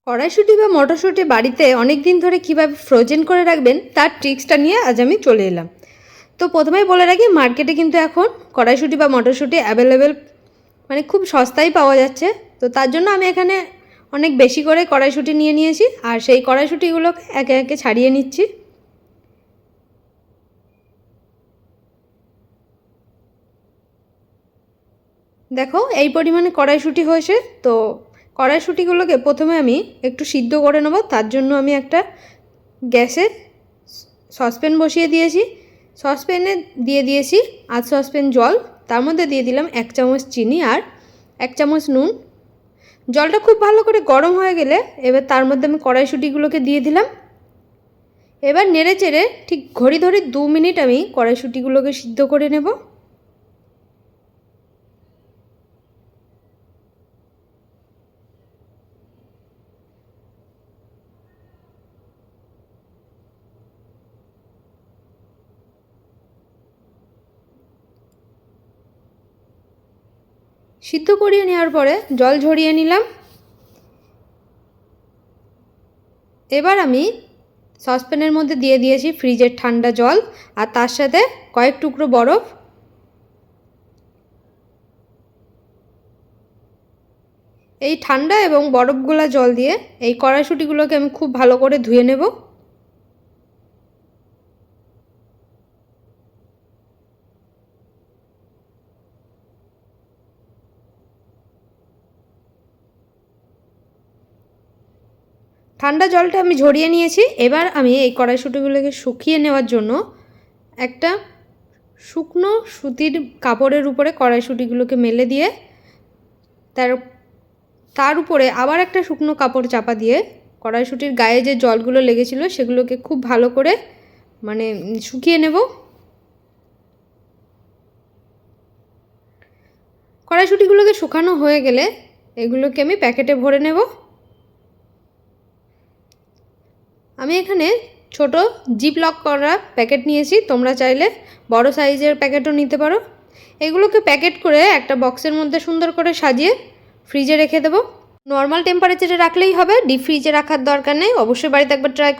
কড়াইশুঁটি বা মটরশুঁটি বাড়িতে অনেক দিন ধরে কীভাবে ফ্রোজেন করে রাখবেন তার ট্রিক্সটা নিয়ে আজ আমি চলে এলাম। তো প্রথমেই বলে রাখি, মার্কেটে কিন্তু এখন কড়াইশুঁটি বা মটরশুঁটি অ্যাভেলেবেল, মানে খুব সস্তায় পাওয়া যাচ্ছে। তো তার জন্য আমি এখানে অনেক বেশি করে কড়াইশুঁটি নিয়ে নিয়েছি, আর সেই কড়াইশুঁটিগুলোকে একে একে ছাড়িয়ে নিচ্ছি। দেখো এই পরিমাণে কড়াইশুঁটি হয়েছে। তো কড়াইশুঁটিগুলোকে প্রথমে আমি একটু সিদ্ধ করে নেব। তার জন্য আমি একটা গ্যাসে সসপ্যান বসিয়ে দিয়েছি। সসপ্যানে দিয়ে দিয়েছি আধ সসপ্যান জল, তার মধ্যে দিয়ে দিলাম 1 চামচ চিনি আর 1 চামচ নুন। জলটা খুব ভালো করে গরম হয়ে গেলে এবার তার মধ্যে আমি কড়াইশুঁটিগুলোকে দিয়ে দিলাম। এবার নেড়ে চেড়ে ঠিক ঘড়ি ধরে 2 মিনিট আমি কড়াইশুঁটিগুলোকে সিদ্ধ করে নেব। সিদ্ধ করিয়ে নেওয়ার পরে জল ঝরিয়ে নিলাম। এবার আমি সসপ্যানের মধ্যে দিয়ে দিয়েছি ফ্রিজের ঠান্ডা জল, আর তার সাথে কয়েক টুকরো বরফ। এই ঠান্ডা এবং বরফগুলা জল দিয়ে এই কড়াইশুঁটিগুলোকে আমি খুব ভালো করে ধুয়ে নেব। ঠান্ডা জলটা আমি ঝরিয়ে নিয়েছি। এবার আমি এই কড়াইশুঁটিগুলোকে শুকিয়ে নেওয়ার জন্য একটা শুকনো সুতির কাপড়ের উপরে কড়াইশুঁটিগুলোকে মেলে দিয়ে তার উপরে আবার একটা শুকনো কাপড় চাপা দিয়ে কড়াইশুঁটির গায়ে যে জলগুলো লেগেছিল সেগুলোকে খুব ভালো করে শুকিয়ে নেব। কড়াইশুঁটিগুলোকে শুকানো হয়ে গেলে এগুলোকে আমি প্যাকেটে ভরে নেব। আমি এখানে ছোট জিপ লক করা প্যাকেট নিয়েছি, তোমরা চাইলে বড় সাইজের প্যাকেটও নিতে পারো। এগুলোকে প্যাকেট করে একটা বক্সের মধ্যে সুন্দর করে সাজিয়ে ফ্রিজে রেখে দেবো। নর্মাল টেম্পারেচারে রাখলেই হবে, ডিপ ফ্রিজে রাখার দরকার নেই। অবশ্যই বাড়িতে একবার ট্রাই